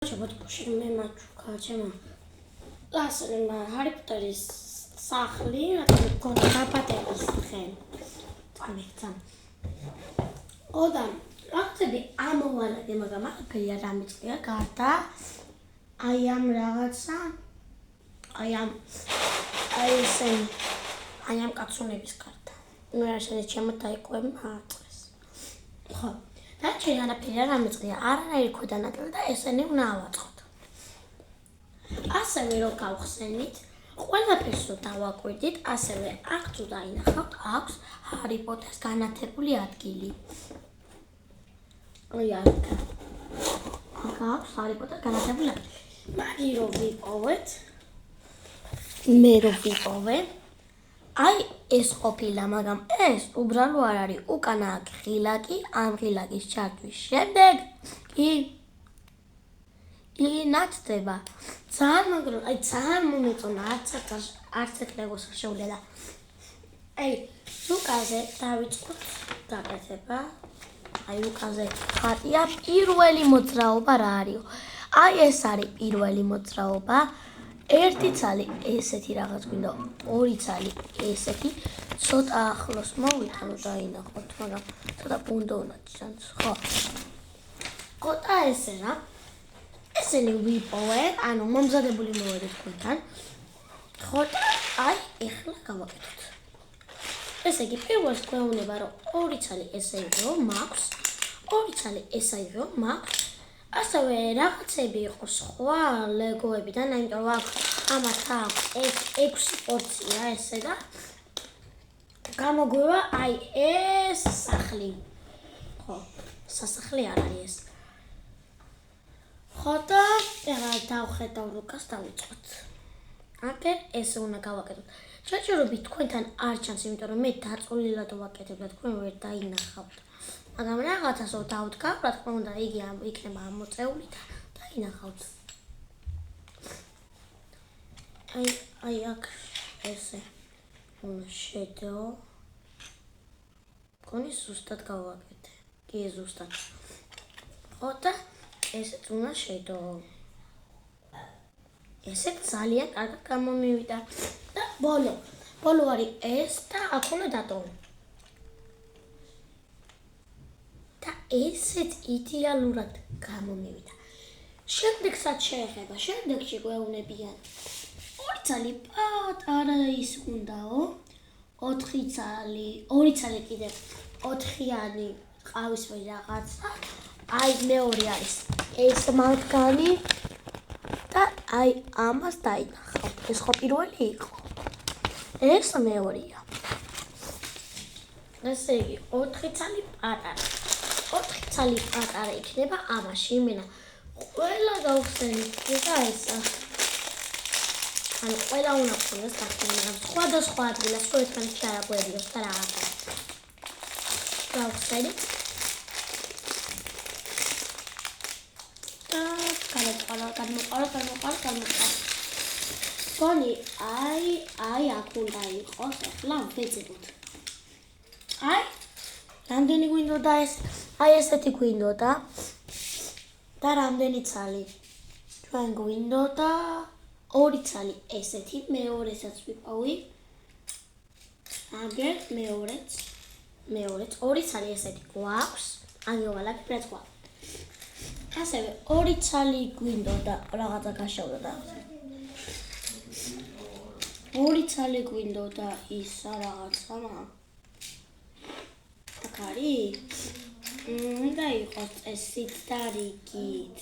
Почему მე მაჩუქა ჩემო ლასერმა ჰარი პოტერის სახლი რატომ გქონდა დაპატების ხე წამეცამ ოდა რაღაცები ამოვალაგე მაგრამ აღფერი არ ამიწია გარდა აი ამ რაღაცა აი ამ კაცუნების გარდა მე არ შეიძლება ჩემო დაიყვება აწყეს ხო და შეიძლება არ ამიწია არანაირი ქვედანაწილი და ესენი უნდა ავაწყოთ ასევე რომ გავხსენით ყველაფერს რომ დავაკვირდით ასევე აქ თუ დაინახავთ აქვს ჰარი პოტერის განათებული ადგილი აი აქ აქვს ჰარი პოტერის განათებული ადგილი მაგი რომ ვიპოვეთ მე რომ ვიპოვე აი ეს ყოფილა მაგრამ ეს უბრალო არ არის უკანა აქ ღილაკი ამ ღილაკის ჩართვის შემდეგ კი ნაცდება ძალიან მაგრამ აი ძალიან მომეწონა არც ერთ ლეგოს არ შეუძლია და აი უკაზე დავიწყოთ გაკეთება აი უკაზე ხატია პირველი მოძრაობა რა არისო აი ეს არის პირველი მოძრაობა ერთი ცალი ესეთი რაღაც გვინდა ორი ცალი ესეთი ცოტა ახლოს მოვით ანუ დაინახოთ მაგრამ ცოტა პუნდო უნდა ჩანს ხო და ესე რა ესენი ვიპოვე ანუ მომზადებული მოვედით თქვენთან ხო და აი ეხლა გავაკეთოთ ესე იგი პირველს გვეუბნება რომ ორი ცალი ესე იღო მაქვს ორი ცალი ესა იღო მაქვს ასევე რაღაცები იყო სხვა ლეგოებიდან, აიმიტომ აქ ამათ აქვს 6 პორცია ესე და გამოგვივა აი ეს სახლი. ხო, სასახლე არ არის ეს. ხო და დავხედავ რუკას დავიწყოთ. აკერ ესე უნდა გავაკეთოთ. შეჭირობით თქვენთან არ ჩანს, იმიტომ რომ მე დაწოლილად ვაკეთებ და თქვენ ვერ დაინახავთ. მაგრამ რაღაცას რომ დავდგავ, რა თქმა უნდა, იგი იქნება ამოწეული და დაინახავთ. აი აქ ესე უნდა შედო. კონი ზუსტად გავაკეთე. კი ზუსტად. ხო და ესეც უნდა შედო. ესე ძალიან კარგად გამომივიდა და ბოლო არის ეს და აქ უნდა დატოვო. და ესეც იდეალურად გამომივიდა. შემდეგსაც შეეხება, შემდეგში გვეუბნებიან. ორი ცალი პატარა ის უნდაო. 4 ცალი, 2 ცალი კიდევ 4-იანი ყავისფერი რაღაცა. აი მეორე არის ეს მათგანი და აი ამას დაინახავთ. ეს ხო პირველი იყო. ეს მეორეა. ესე იგი 4 ცალი პატარა. 4 ცალი პატარა იქნება ამაში. იმენა ყველა გავხსენით და ესა. ანუ ყველა უნდა გქონდეს გახსენილი. სხვადასხვა ადგილას ხო ერთმანეთში არ აგვერიოს და რაღაცა. გავხსენით. და გადმოყარა. გონი აი აქ უნდა იყოს. ახლა ვეძებოთ. აი რამდენი გვინდოდა ეს? აი ესეთი გვინდოდა. და რამდენი ცალი? ჩვენ გვინდოდა 2 ცალი ესეთი, მეორესაც ვიპოვი. აგერ მეორეც 2 ცალი ესეთი გვაქვს. აგევალაგებ რაც გვაქვს. ასევე 2 ცალი გვინდოდა რაღაცა გაშოვდა. 2 ცალი გვინდოდა ისა რაღაცა მაგრამ აქ არის? უნდა იყოს წესით და რიგით.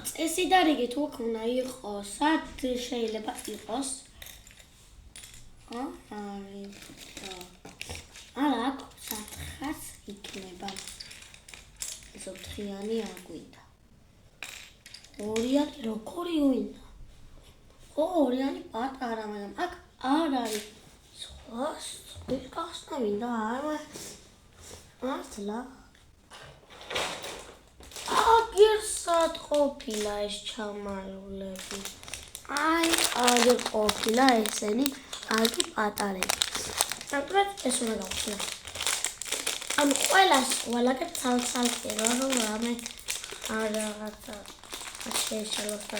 წესი და რიგით უკ უნდა იყოს. სად შეიძლება იყოს? არის. არა, აქ სათხას იქნება. ეს 4-იანი არ გვინდა. 2-იანი როგორი გვინდა? ხო, 2-იანი პატარა, მაგრამ აქ არ არის. ეს გახსნა მინდა მართლა აგერსად ყოფილა ეს ჩამალულები აი აგერ ყოფილა ესენი აგი პატარები საკუთრად ეს უნდა გავხსნა ამ ყველას ვალაგებ ცალ-ცალკე რომ რამე რაღაცა შეეშალოს და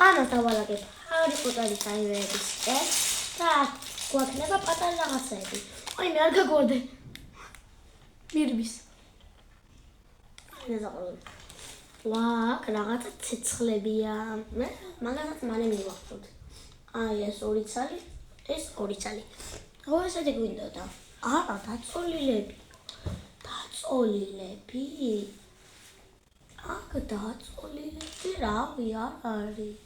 ანა დავალაგებ ჰარი პოტერის აივერებისკენ და გვაქნება პატარა რაღაცები. აი მე არ გაგვარდე. მირბის. ვა, რაღაცა ცეცხლებია. მე მაგასაც მალე მივახტოთ. აი ეს 2 ცალი, ეს 2 ცალი. ხო ესეთი გვინდოდა. არა, დაწოლილები. დაწოლილები. აქ დაწოლილები რავი არ არის.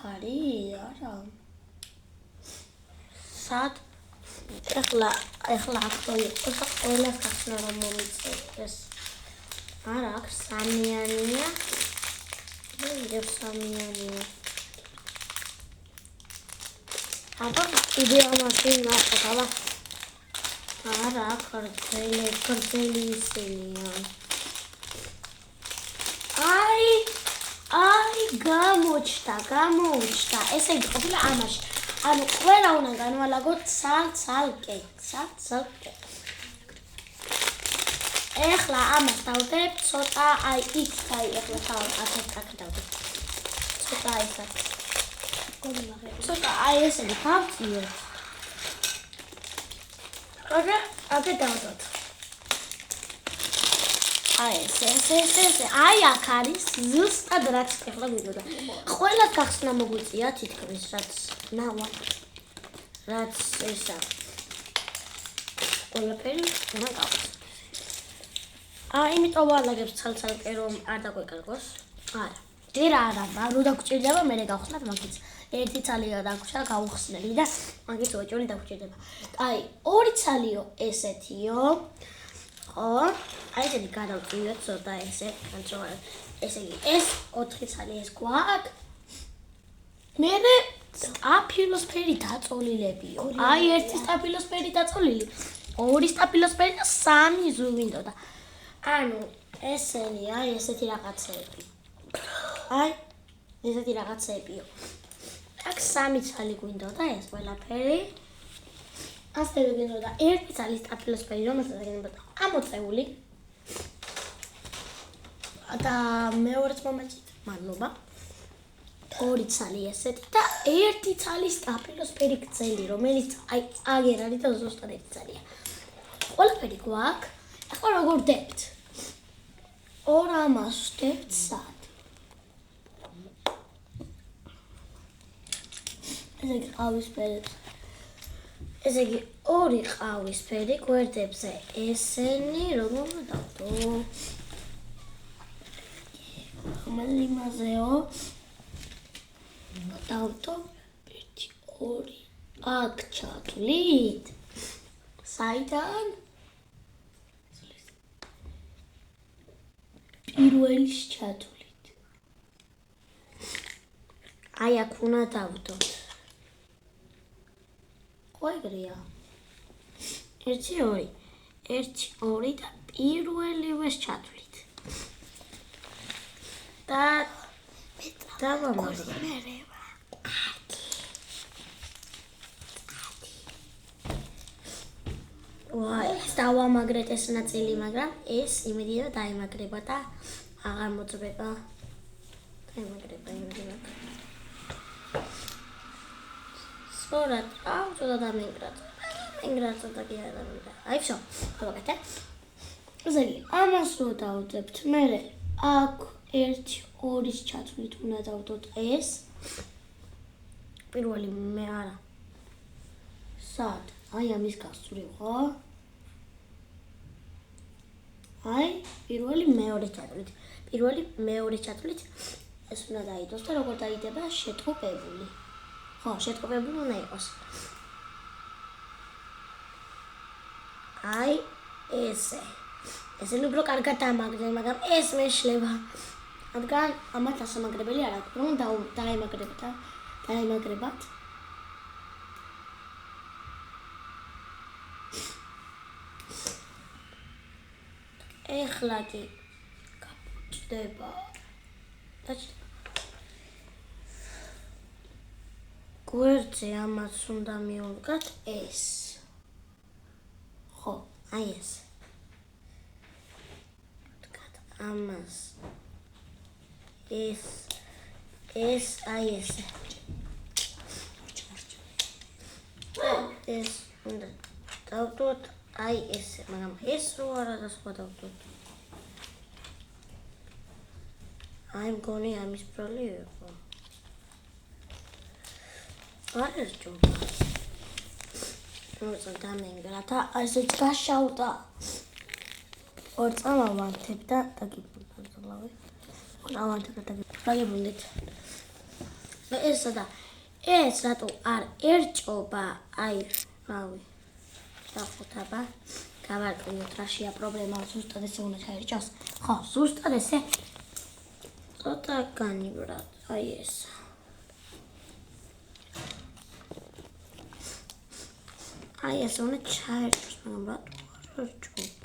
კარი არა. სად? ეხლა აქ თუ იყოს ყველას ახსნა რომ მომიწევს. არა, აქ სამიანია. მე სამიანია. აბა, იდეა მაშინ ნახავ. არა, ქართელი ისინია. აი, გამოჩნდა. ესე იგი ყოფილა ამაში. ანუ ყველა უნდა განვალაგოთ ცალ-ცალკე. ეხლა ამას დავდებ, ცოტა აი იქ დაი, ეხლა აქ დავდებ. ცოტა ისეთ. ცოტა აი ესეთი გავწიოთ. აგა დავდოთ. აი ეს. აი აქ არის ზუსტად რაც ეხლა გვიდოდა. ყველა გახსნა მოგვიწია თითქმის რაც ნავა. რაც ესა. ყველაფერი უნდა გავხსნას. იმიტომ ვალაგებს ცალ-ცალკე რომ არ დაგვეკარგოს. არა. ჯერ არა, რო დაგჭირდება მე გავხსნათ მაგიც. ერთი ცალია დაგვრჩა გავხსნელი და მაგით ოჭული დაგჭირდება. აი 2 ცალიო ესეთიო. ხო? აი ესეთი გადავწიოთ ცოტა ესე, განწოვარ. ესე იგი ეს 4 ცალი ეს გვაქვს. მე სტაფილოსფერი დაწოლილებიო. აი ერთი სტაფილოსფერი დაწოლილი, 2 სტაფილოსფერი და 3 ზუგვინდოდა. ანუ ესენია ესეთი რაღაცები. აი ესეთი რაღაცებიო. აქ 3 ცალი გვინდოდა ეს ყველაფერი. ასევე გვინდოდა 1 ცალი სტაფილოსფერი, რომელსაც ეგენებოდა ამოწეული. და მეორეც მომეწით, მადლობა. 2 ცალი ესეთი და 1 ცალი სტაფილოსფერი გრძელი, რომელიც აი აგერ არის და ზუსტად 1 ცალია. ყველაფერი გვაქვს. ახლა როგორ დებთ? 2 ამას ვდებთ სად? ესე იგი ყავისფერებს. ესე იგი 2 ყავისფერი გვერდებზე ესენი როგორ დავდო? იმაზეო. დავდო 1 2 აქ ჩათვლით. საიდან? პირველის ჩათვლით. აი აქ უნდა დავდოთ. ყოიგრია. 1 2 1 2 და პირველივეს ჩათვლით. და დავამაგრებ. ვაი, დავამაგრეთ ეს ნაწილი, მაგრამ ეს იმედია დაიმაგრება და აღარ მოძრება. დაიმაგრება. სწორად, ცოტა დამენგრაწყე. მენგრაწყდა კი არა მინდა. აი всё, გავაკეთე. ესე იგი, ამას რო დავდებთ, მე აქ 1 2-ის ჩათვლით უნდა დავდოთ ეს. პირველი მე არა. სად? აი ამის გასწვრივ, ხო? აი, პირველი მეორეს ჩათვლით. პირველი მეორის ჩათვლით ეს უნდა დაიდოს და როგორ დაიდება შეტყობებული. ხო, შეტყობებული უნდა იყოს. აი, ესე. ესე უფრო კარგად დამაგრე, მაგრამ ეს მეშლება. რადგან ამათ ასამაგრებელი არ აქვს, რომ დაიმაგრებათ. ეხლა კი გაბუჭდება. გვერდზე ამას უნდა მივუდგათ ეს. ხო, აი ეს. ამას ეს აი ესე ეს უნდა დავდოთ აი ესე, მაგრამ ეს რო არა და სხვა დავდოთ. აი მგონი ამის ბრალი იყო. არ ერჯობა. როცა დამენგრა და ასე გაშავდა. ორ წამოვანთებ და დაგიბრუნდეთ. ავანთებ და დაგიბრუნდეთ. ესა და ეს რატო არ ერჭობა? აი, რავი. დავხოთაბა. გავარკვიოთ რაშია პრობლემა, ზუსტად ესე უნდა ჩაერჭოს. ხო, ზუსტად ესე. ცოტა განიბრად. აი ეს. აი ეს უნდა ჩაერჭოს, მაგრამ რატო არ ერჭობა?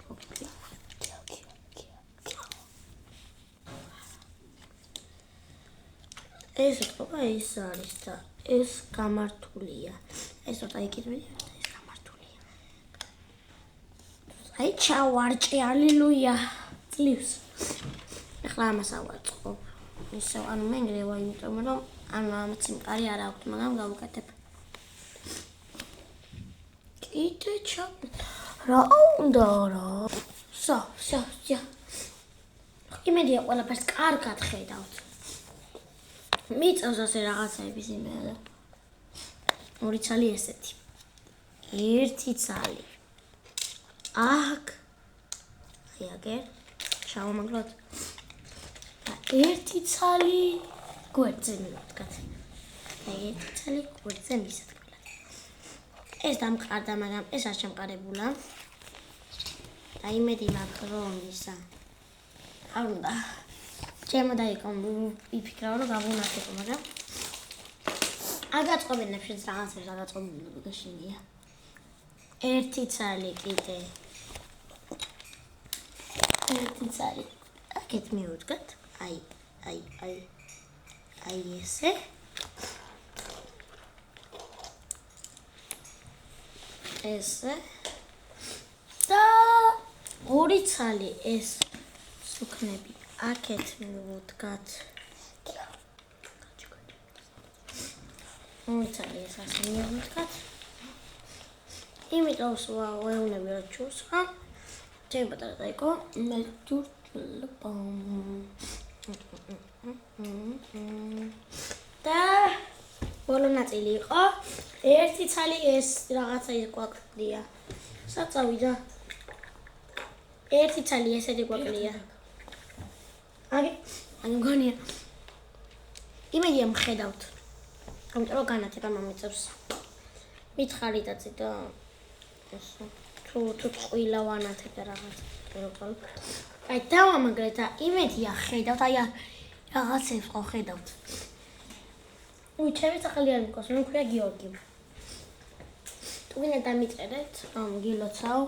ეს თქო ის არის და ეს გამართულია. ეს ცოტა იკიდვია და ეს გამართულია. აი ჩავარჭე, ალილუია. წლივს. ახლა ამას ავაწყობ. ისე ანუ მენგრევა, იმიტომ რომ ანუ ამაც იმყარი არ აქვს, მაგრამ გავუკეთებ. კიდე რა უნდა რა? სა. იმედია ყველაფერს კარგად ხედავთ. მიწევს ასე რაღაცების იმედა. ორი ცალი ესეთი. ერთი ცალი. აქ. აი აგერ. შავამაგლოთ. ერთი ცალი გვერდზე მივდგათ. აი ერთი ცალი გვერდზე მისადგმელად. ეს დამყარდა, მაგრამ ეს არ შემყარებულა. და იმედი მაქვს რომ ისა. არ უნდა. ჩემო დაიყო ვიფიქრა რომ გავუნახებ, მაგრამ აგაწყობინებ შენს რაღაცებს, აგაწყობინებ გაშინია. ერთი ცალი კიდე. ერთი ცალი. აქეთ მივუდგათ. აი ესე. ესე. და ორი ცალი ეს სუქნები. აქეთ მივუდგათ. მოიცალი ეს ასე მივუდგათ. იმიტომ ვეუბნები რომ ჩუსხა. ჩემი პატარა დაიყო. მე ჯურჯულობა. და ბოლო ნაწილი იყო. ერთი ცალი ეს რაღაცა ის გვაკლია. საწავიდა. ერთი ცალი ესეთი გვაკლია. აი მგონია იმედია მხედავთ ამიტომ რომ განათება მომიწევს მითხარიდაცი და ესე თუ წვილა ვანათებ და რაღაც აი დავამაგრეთ და იმედია ხედავთ აი რაღაცებს ხო ხედავთ ჩემი სახელი არ მიყავს მე მქვია გიორგი თუ ვინმე დამიწერეთ გილოცავ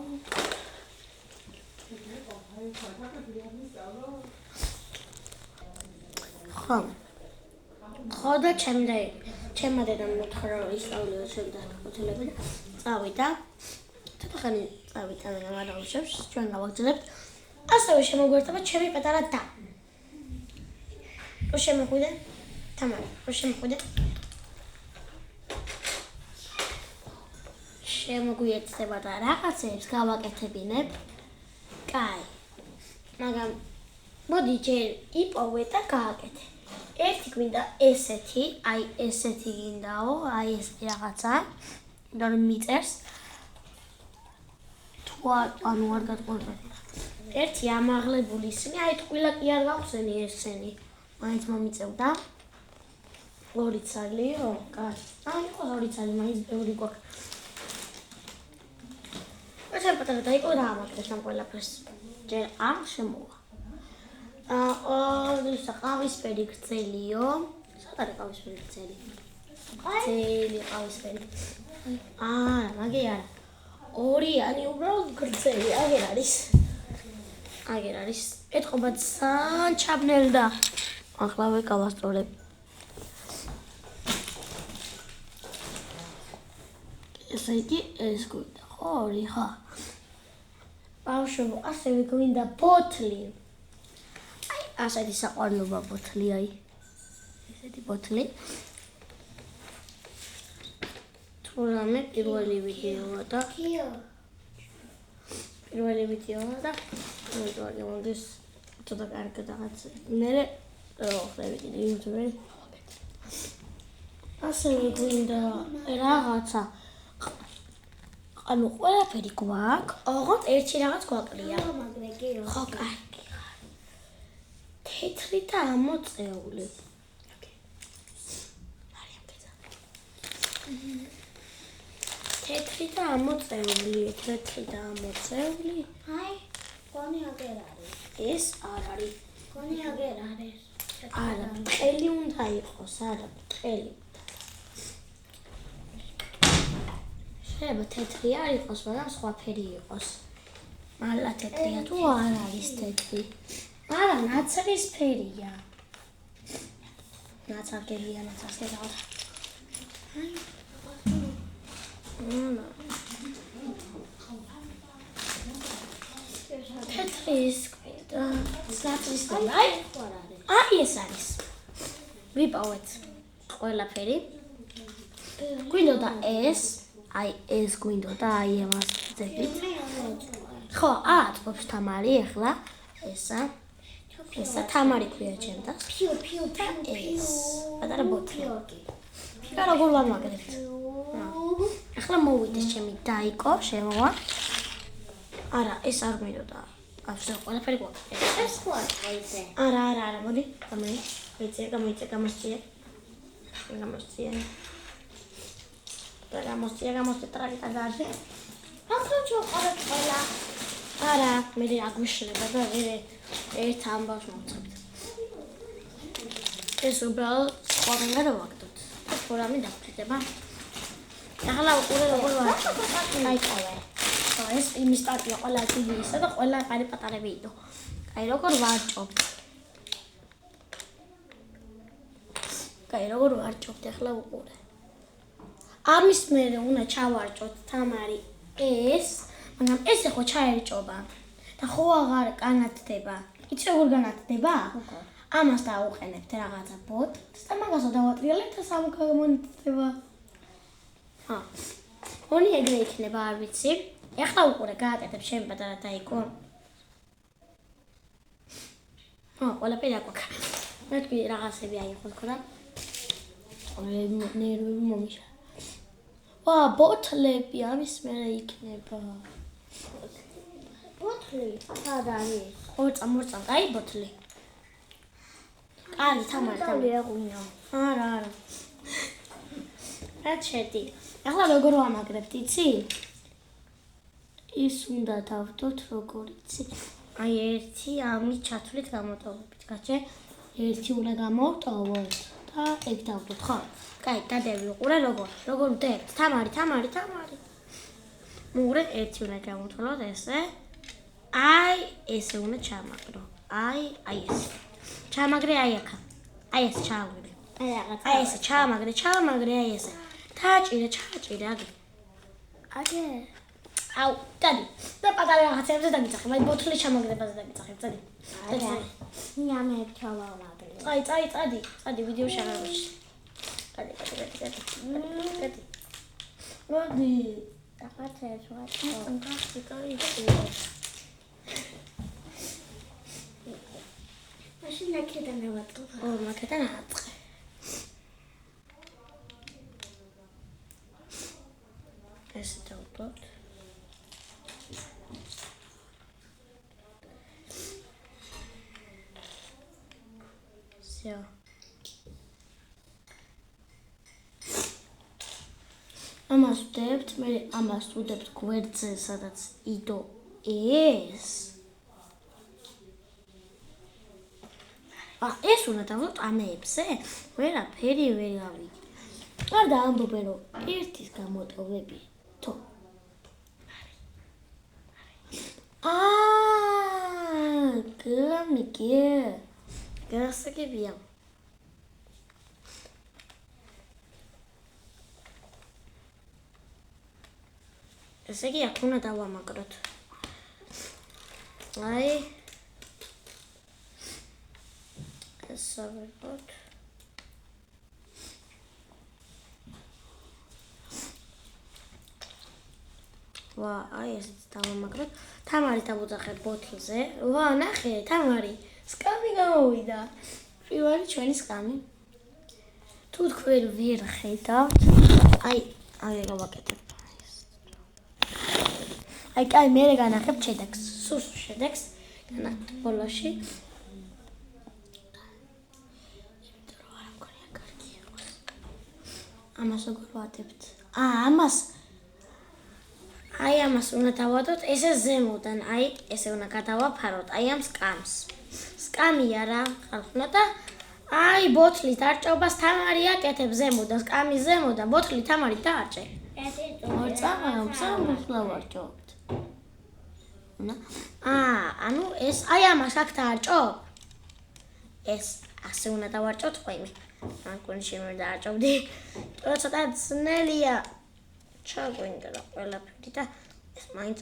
ხო და ჩემმა დედამ მოთხრა რომ ისწავლიო ჩემი დაქორწინება და წავიდა ცოტა ხანი წავიდა მაგრამ არ აუშევს ჩვენ გავაგრძელებთ ასევე შემოგვერთება ჩემი პატარა და რო შემოხვიდე თამარი რო შემოხვიდე შემოგვიერთდება და რაღაცებს გავაკეთებინებ კაი მაგრამ მოდი ჯერ იპოვე და გააკეთე ერთი გვინდა ესეთი აი ესეთი გინდაო აი ეს რაღაცა და მიწერს თუ ანუ არ გატყორდა ერთი ამაღლებული ისინი აი ტყუილა კი არ გავხსენი ესენი მაინც მომიწევდა ორი ცალიო კაც აი ხო ორი ცალი მაინც ბევრი გვაქვს ეს პატარა დაიყო და ამაკეთე ამ ყველაფერს ჯერ არ შემოვა ის ყავისფერი გრძელიო. სად არის ყავისფერი გრძელი? გრძელი ყავისფერი. მაგე არა. ორიანი უბრალოდ გრძელი, აგერ არის. ეთყობა ძალიან ჩაბნელდა. ახლავე გავასწორებ. ესე იგი ეს გვინდა ხო ორი ხა. ბავშვო, ასევე გვინდა ბოთლი. ასეთი საყვარლობა ბოთლი აი. ესეთი ბოთლი. თურმე პირველი ვიდეოა და მოიწყოს ცოტა კარგი რაღაც. მე ვხდები კიდე YouTube-ში. ასევე გვინდა რაღაცა. ანუ ყველაფერი გვაქვს, ოღონდ ერთი რაღაც გვაკლია. ხო, კარგი ხარ. თეთრი და ამოწეული. თეთრი და ამოწეული. აი, კონი აგერ არის. ეს არ არის. კონი აგერ არის. არა, ყელი უნდა იყოს, არა, ყელი. შეიძლება თეთრი არ იყოს, მაგრამ სხვა ფერი იყოს. მალა თეთრია თუ არ არის თეთრი? არა, ნაცრისფერია. ნაცარგელია, ნაცარგელია. თეთრი ის და ნაცრისფერი. აი ეს არის. ვიპოვეთ ყველაფერი. გვინდოდა ეს. აი ეს გვინდოდა აი ამას ძებით. ხო, აწვევს თამარი ახლა ესა თამარი ქვია ჩემთან. ფიუ. ეს პატარა ბოთლი. და როგორ ვამაგრებთ? ახლა მოვიდეს ჩემი დაიკო, შემოვა. არა, ეს არ გვინდოდა. ახლა ყველაფერი გვაქვს. ეს ხო ისე. არა, მოდი. გამოიწე. გამოსწია ტრაკი გარზე. ახლა ჩოყავთ ყველა. არა, მე აგვიშლება და ერთ ამბავს მოვწევთ. ეს უბრალოდ სხვაგან გადავაგდოთ. ხო, რამე დაგჭირდება. ახლა უკვე როგორ ვაჭრობ? ეს იმის სტარტია ყველა ტივისა და ყველა პატარა ვიდეო. აი როგორ ვაჭრობთ? ახლა უყურე. ამის მერე უნდა ჩავარჭოთ თამარი ეს, მაგრამ ეს ხო ჩაერჭობა და ხო აღარ განათდება. იცი როგორ განათდება? ამას დავუყენებთ რაღაცა ბოტს და მაგასო დავატრიალებთ და სამგამონიტდება. მონი ეგრე იქნება, არ ვიცი. ახლა უყურე, გააკეთებ ჩემი პატარა დაიკო. ყველაფერი აკვაკა. მე თქვი რაღაცები აიღო თქო და ნერვები მომიშა. ბოთლები ამის მერე იქნება. ბოთლი არ არის. მორწა, აი ბოთლი. კარგი, თამარი. არა. რა შედი. ახლა როგორ ვამაგრებთ, იცი? ის უნდა დავდოთ როგორ იცი? აი ერთი ამის ჩათვლით გამოტოვებით, გაჩე? ერთი უნდა გამოვტოვოთ და ეგ დავდოთ, ხო? კაი, გადავი უყურე როგორ ვდებთ? თამარი. მურე ერთი უნდა გამოვთვალოთ ესე. აი, ესე უნდა ჩამაგრო. აი ეს. ჩამაგრე აი აქა. აი ეს ჩამაგრე. აი ესე ჩამაგრე, აი ესე. ჩაჭირე აგე. აუ, დადი. და პატარა რაღაცებზე დაგიწახებ. აი ბოთლი ჩამაგრებაზე დაგიწახებ, წადი. ნიამე ჩავავაგრე. წადი ვიდეოში აღარ ვიშ. წადი. მოდი. დახაცეს ვაჭო. მაშინ აქედან დავაწყო. აქედან აწყე. ესე დავდოთ. ამას ვდებთ, მე ამას ვდებთ გვერდზე, სადაც იდო ეს. ეს უნდა დავდოთ ამებზე? ვერაფერი ვერ გავიგე. გარდა ამბობენ, რომ ერთის გამოტოვები თო. გასაგებია. ესე იგი აქ უნდა დავამაგროთ. აი ეს ავიღოთ. ვა, აი ესეც დავამაგროთ. თამარი დავუძახებ ბოთლზე. ვა, ნახე, თამარი, სკამი გამოვიდა. პირველი ჩვენი სკამი. თუ თქვენ ვერ ხედავთ, აი გავაკეთებ. აი, კაი, მე განახებ შედეგს. სულ შედეგს განახებ ბოლოში. ამას როგორ ვადებთ? ამას აი ამას უნდა დავადოთ, ესე ზემოდან, აი ესე უნდა გადავაფაროთ, აი ამ სკამს. სკამი არა, ხალხო და აი ბოთლის დარჭობას თამარი აკეთებს ზემოდან, სკამის ზემოდან, ბოთლი თამარი დააჭე. ორ წამს ვარჭობთ. ანუ ეს აი ამას აქ დააჭობ. ეს ასე უნდა დავარჭოთ ხოლმე. ან კონში მე დააჭობდი. ცოტა ძნელია. ჩაგვინდა ყველაფერი და ეს მაინც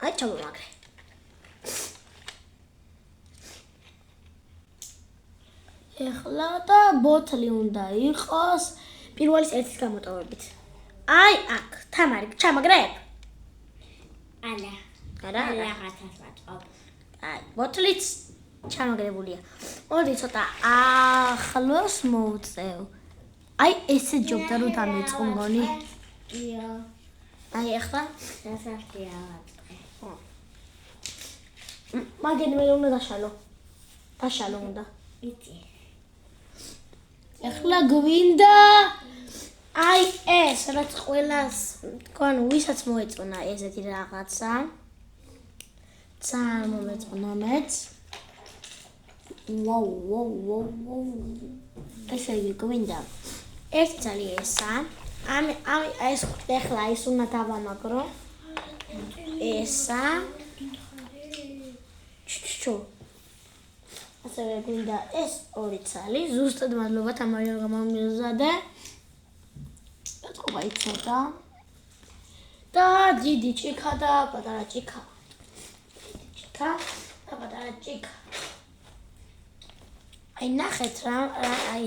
აი ჩავამაგრე. ეხლა და ბოთლი უნდა იყოს პირველის ერთის გამოტოვებით. აი აქ თამარი ჩამაგრებ. არა. არა? რაღაცას ვაწყობ. აი ბოთლიც ჩამაგრებულია. მოდი ცოტა ახლოს მოვწევ. აი ესე ჯობდა რომ დამეწყო მგონი. ია. აი ახლა სასახია ვაწყე. მაგენ მე უნდა დაშალო. დაშალო უნდა. იცი. ახლა გვინდა აი ეს რაც ყველას თქვენ ვისაც მოეწონა ესეთი რაღაცა. ძალიან მომეწონა მეც. ვაუ. ესე იგი გვინდა. ეს ძალიან ესა. ამ ეს ახლა ის უნდა დავამაგრო. ესა. ჩუ. ასევე გვინდა ეს ორი ცალი. ზუსტად მადლობა თამარი რომ გამომიზადე. ეთქობა იცოდა. და დიდი ჭიქა და პატარა ჭიქა. ჭიქა და პატარა ჭიქა. აი ნახეთ რა აი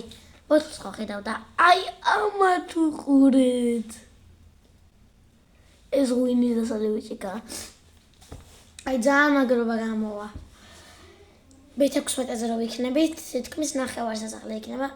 ბოთლს ხო ხედავ და აი ამათ უყურეთ. ეს ღვინის დასალევი ჭიქა. აი ძალიან მაგრობა გამოვა. მე 16-ზე რო ვიქნებით, თითქმის ნახევარ სასახლე იქნება.